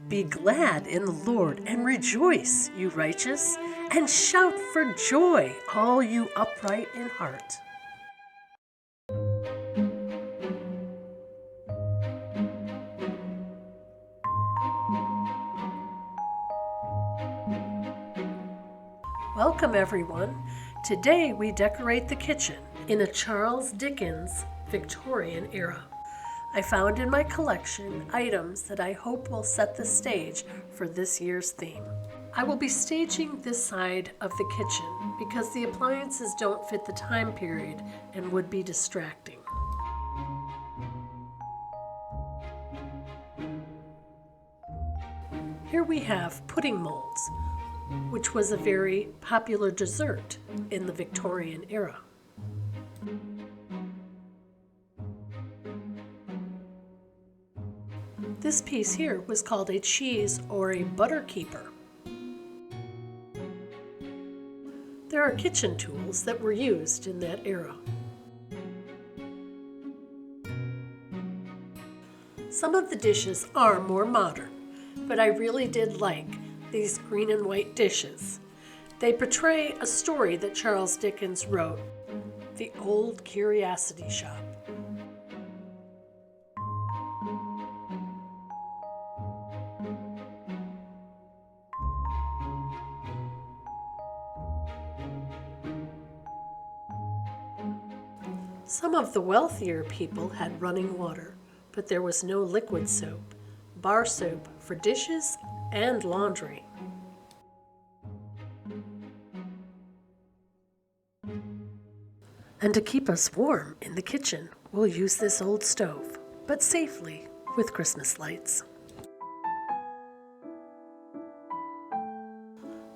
Be glad in the Lord and rejoice, you righteous, and shout for joy, all you upright in heart. Welcome, everyone. Today we decorate the kitchen in a Charles Dickens Victorian era. I found in my collection items that I hope will set the stage for this year's theme. I will be staging this side of the kitchen because the appliances don't fit the time period and would be distracting. Here we have pudding molds, which was a very popular dessert in the Victorian era. This piece here was called a cheese or a butter keeper. There are kitchen tools that were used in that era. Some of the dishes are more modern, but I really did like these green and white dishes. They portray a story that Charles Dickens wrote, The Old Curiosity Shop. Some of the wealthier people had running water, but there was no liquid soap, bar soap for dishes and laundry. And to keep us warm in the kitchen, we'll use this old stove, but safely with Christmas lights.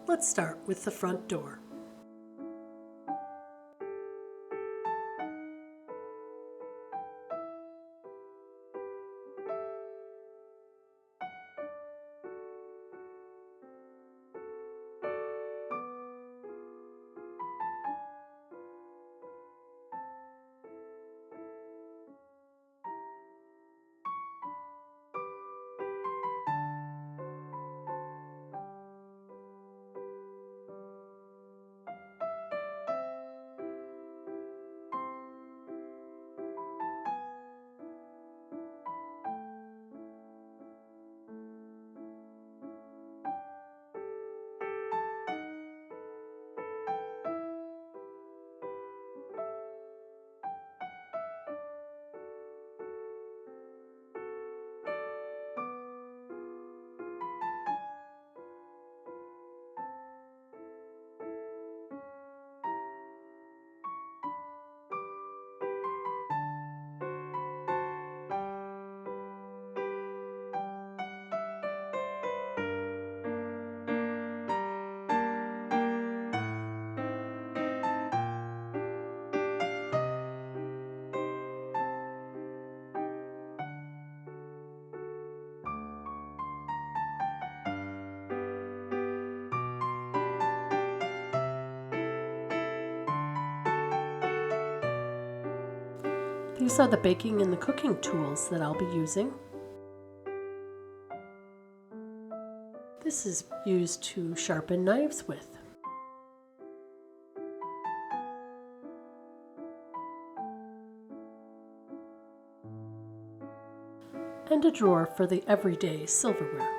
Let's start with the front door. These are the baking and the cooking tools that I'll be using. This is used to sharpen knives with. And a drawer for the everyday silverware.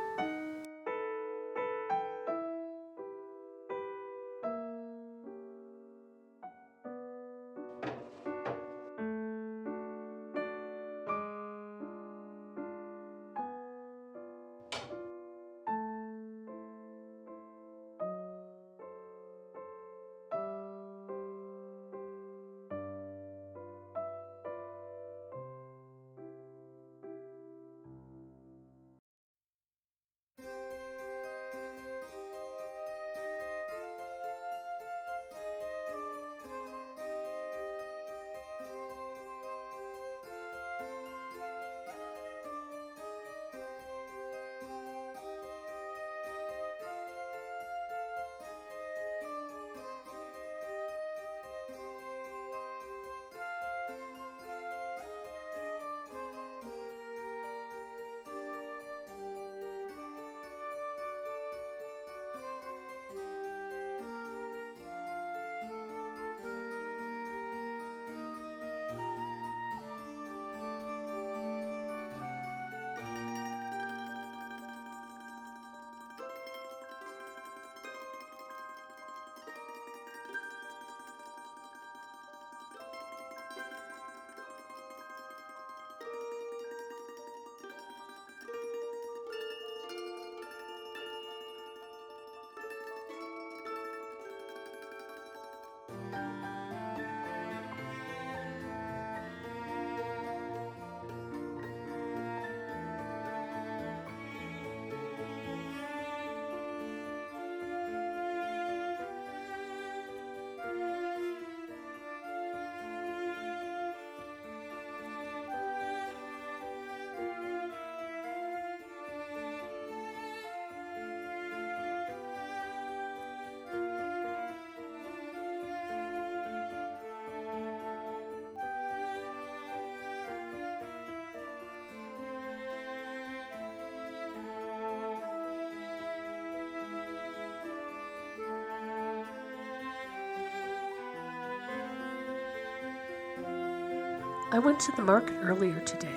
I went to the market earlier today.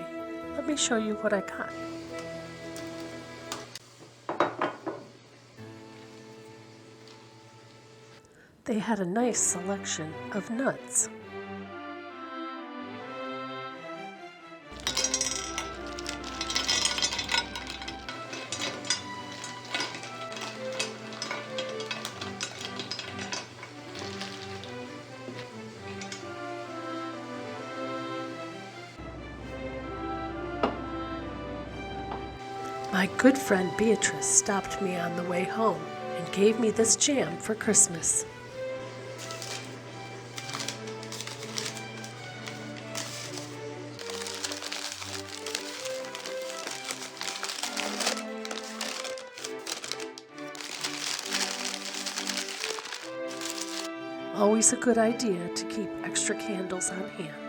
Let me show you what I got. They had a nice selection of nuts. My good friend Beatrice stopped me on the way home and gave me this jam for Christmas. Always a good idea to keep extra candles on hand.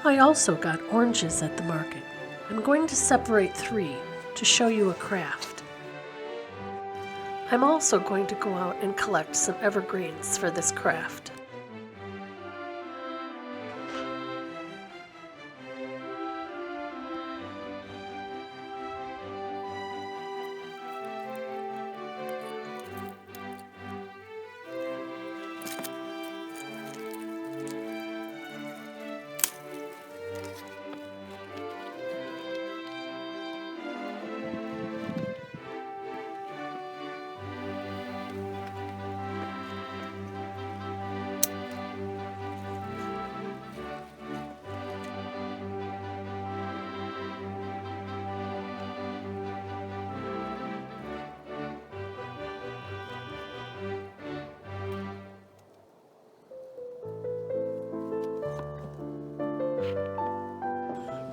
I also got oranges at the market. I'm going to separate 3 to show you a craft. I'm also going to go out and collect some evergreens for this craft.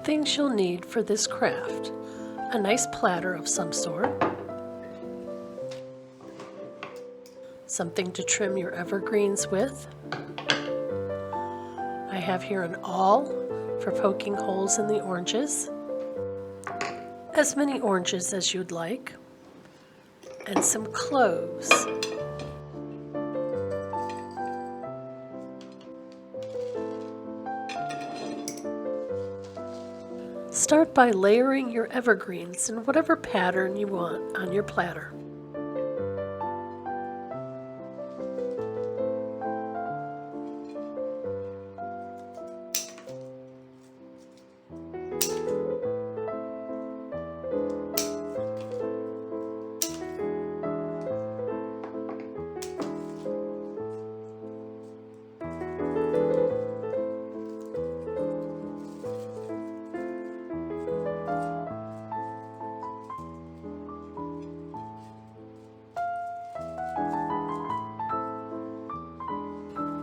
Things you'll need for this craft: a nice platter of some sort, something to trim your evergreens with. I have here an awl for poking holes in the oranges, as many oranges as you'd like, and some cloves. Start by layering your evergreens in whatever pattern you want on your platter.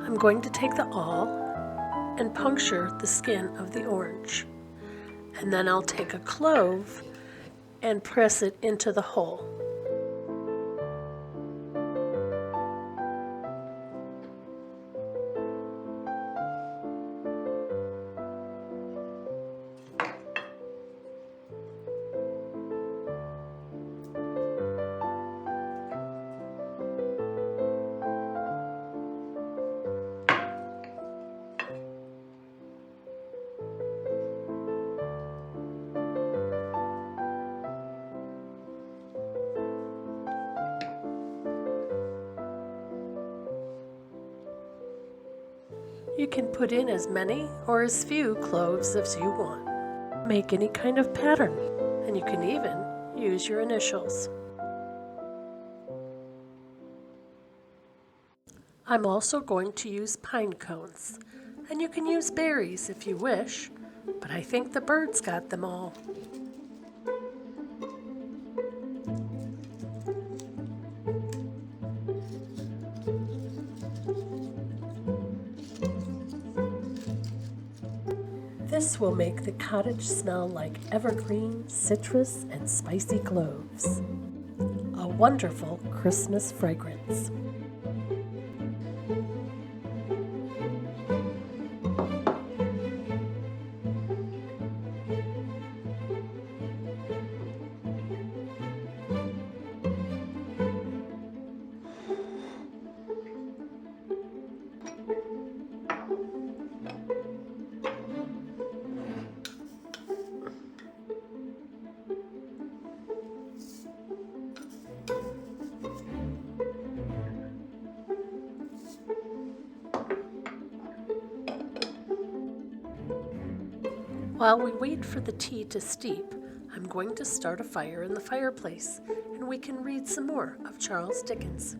I'm going to take the awl and puncture the skin of the orange, and then I'll take a clove and press it into the hole. You can put in as many or as few cloves as you want. Make any kind of pattern, and you can even use your initials. I'm also going to use pine cones, and you can use berries if you wish, but I think the birds got them all. This will make the cottage smell like evergreen, citrus, and spicy cloves. A wonderful Christmas fragrance. While we wait for the tea to steep, I'm going to start a fire in the fireplace, and we can read some more of Charles Dickens.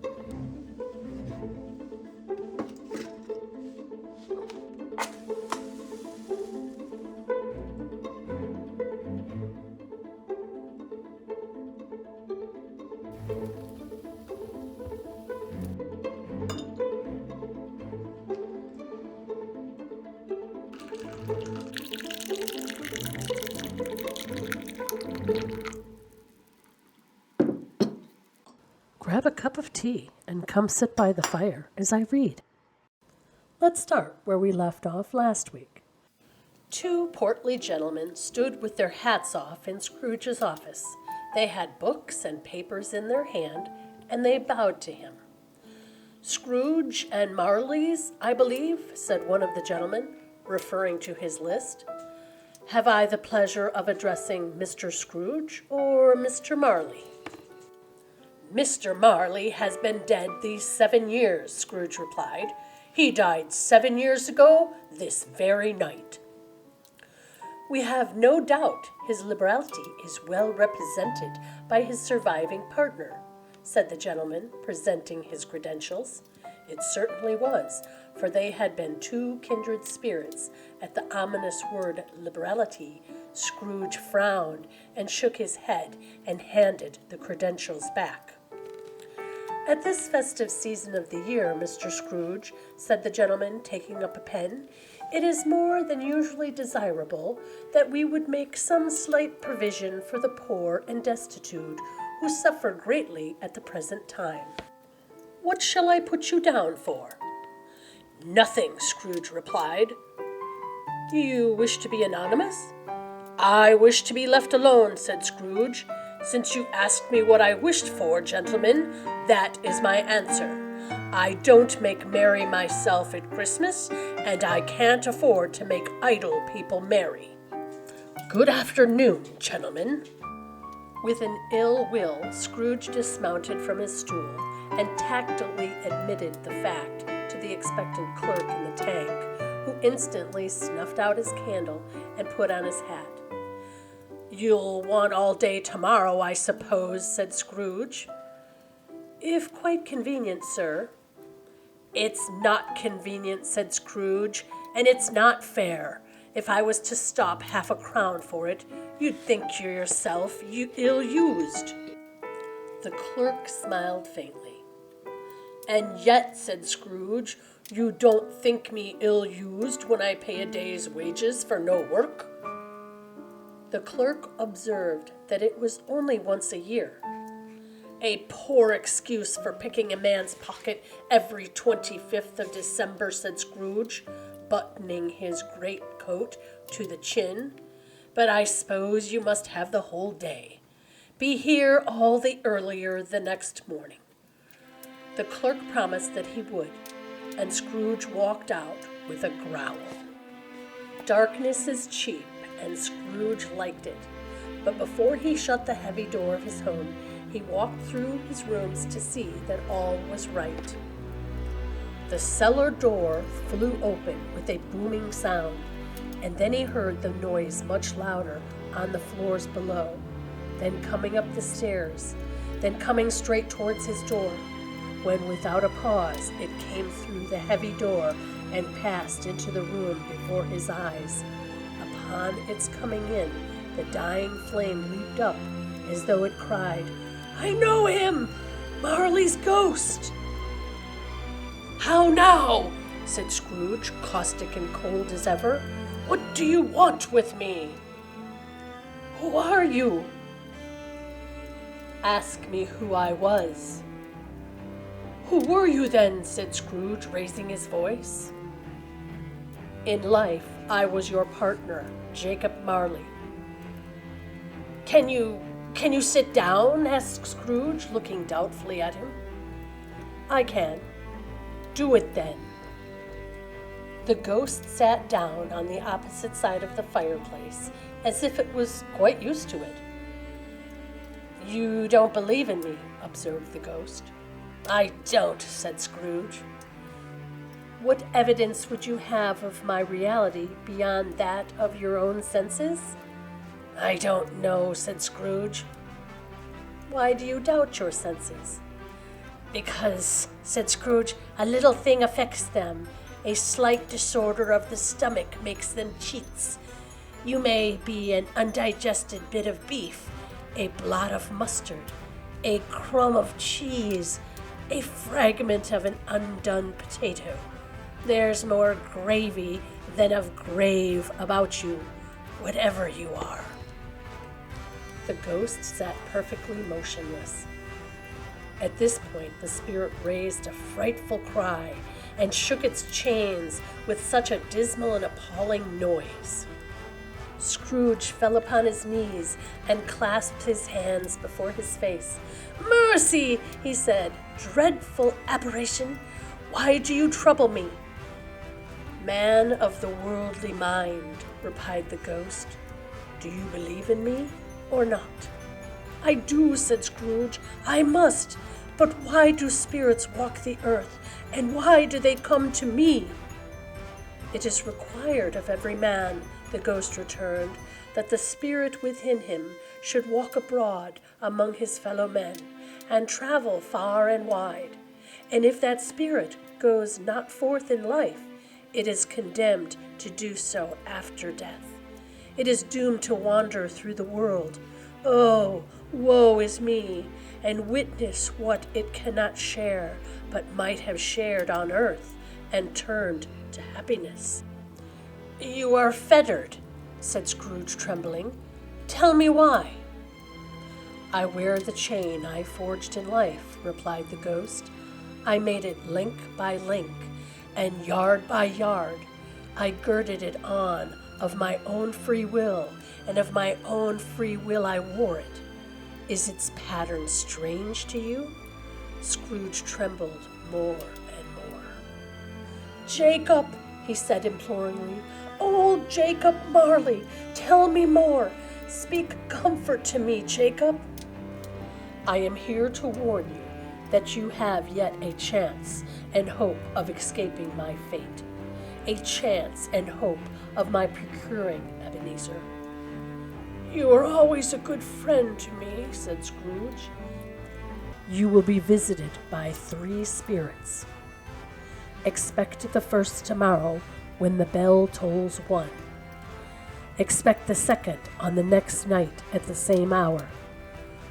Grab a cup of tea and come sit by the fire as I read. Let's start where we left off last week. Two portly gentlemen stood with their hats off in Scrooge's office. They had books and papers in their hand, and they bowed to him. "Scrooge and Marley's, I believe," said one of the gentlemen, referring to his list. "Have I the pleasure of addressing Mr. Scrooge or Mr. Marley?" "Mr. Marley has been dead these 7 years," Scrooge replied. "He died 7 years ago this very night." "We have no doubt his liberality is well represented by his surviving partner," said the gentleman, presenting his credentials. It certainly was, for they had been two kindred spirits. At the ominous word liberality, Scrooge frowned and shook his head and handed the credentials back. "At this festive season of the year, Mr. Scrooge," said the gentleman, taking up a pen, "it is more than usually desirable that we would make some slight provision for the poor and destitute who suffer greatly at the present time. What shall I put you down for?" "Nothing," Scrooge replied. "You wish to be anonymous?" "I wish to be left alone," said Scrooge. "Since you asked me what I wished for, gentlemen, that is my answer. I don't make merry myself at Christmas, and I can't afford to make idle people merry. Good afternoon, gentlemen." With an ill will, Scrooge dismounted from his stool and tactfully admitted the fact to the expectant clerk in the tank, who instantly snuffed out his candle and put on his hat. "You'll want all day tomorrow, I suppose," said Scrooge. "If quite convenient, sir." "It's not convenient," said Scrooge, "and it's not fair. If I was to stop half a crown for it, you'd think you yourself ill-used." The clerk smiled faintly. "And yet," said Scrooge, "you don't think me ill-used when I pay a day's wages for no work?" The clerk observed that it was only once a year. "A poor excuse for picking a man's pocket every 25th of December," said Scrooge, buttoning his greatcoat to the chin. "But I suppose you must have the whole day. Be here all the earlier the next morning." The clerk promised that he would, and Scrooge walked out with a growl. Darkness is cheap, and Scrooge liked it. But before he shut the heavy door of his home, he walked through his rooms to see that all was right. The cellar door flew open with a booming sound, and then he heard the noise much louder on the floors below, then coming up the stairs, then coming straight towards his door, when without a pause it came through the heavy door and passed into the room before his eyes. Upon its coming in, the dying flame leaped up as though it cried, "I know him! Marley's ghost!" "How now?" said Scrooge, caustic and cold as ever. "What do you want with me?" "Who are you?" "Ask me who I was." "Who were you then?" said Scrooge, raising his voice. "In life, I was your partner, Jacob Marley." Can you sit down?" asked Scrooge, looking doubtfully at him. "I can." "Do it then." The ghost sat down on the opposite side of the fireplace, as if it was quite used to it. "You don't believe in me," observed the ghost. "I don't," said Scrooge. "What evidence would you have of my reality beyond that of your own senses?" "I don't know," said Scrooge. "Why do you doubt your senses?" "Because," said Scrooge, "a little thing affects them. A slight disorder of the stomach makes them cheats. You may be an undigested bit of beef, a blot of mustard, a crumb of cheese, a fragment of an undone potato. There's more gravy than of grave about you, whatever you are." The ghost sat perfectly motionless. At this point, the spirit raised a frightful cry and shook its chains with such a dismal and appalling noise. Scrooge fell upon his knees and clasped his hands before his face. "Mercy!" he said. "Dreadful aberration! Why do you trouble me?" "Man of the worldly mind," replied the ghost, "do you believe in me or not?" "I do," said Scrooge. "I must. But why do spirits walk the earth, and why do they come to me?" "It is required of every man," the ghost returned, "that the spirit within him should walk abroad among his fellow men, and travel far and wide. And if that spirit goes not forth in life, it is condemned to do so after death. It is doomed to wander through the world. Oh, woe is me, and witness what it cannot share, but might have shared on earth, and turned to happiness." "You are fettered," said Scrooge, trembling. "Tell me why." "I wear the chain I forged in life," replied the ghost. "I made it link by link, and yard by yard. I girded it on of my own free will, and of my own free will I wore it. Is its pattern strange to you?" Scrooge trembled more and more. "Jacob," he said imploringly, "old Jacob Marley, tell me more. Speak comfort to me, Jacob." "I am here to warn you that you have yet a chance and hope of escaping my fate, a chance and hope of my procuring Ebenezer." "You are always a good friend to me," said Scrooge. "You will be visited by 3 spirits. Expect the first tomorrow when the bell tolls 1. Expect the second on the next night at the same hour.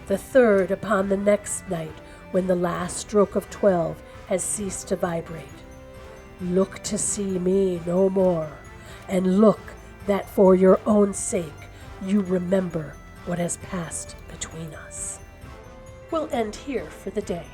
The third upon the next night when the last stroke of 12 has ceased to vibrate. Look to see me no more, and look that for your own sake you remember what has passed between us." We'll end here for the day.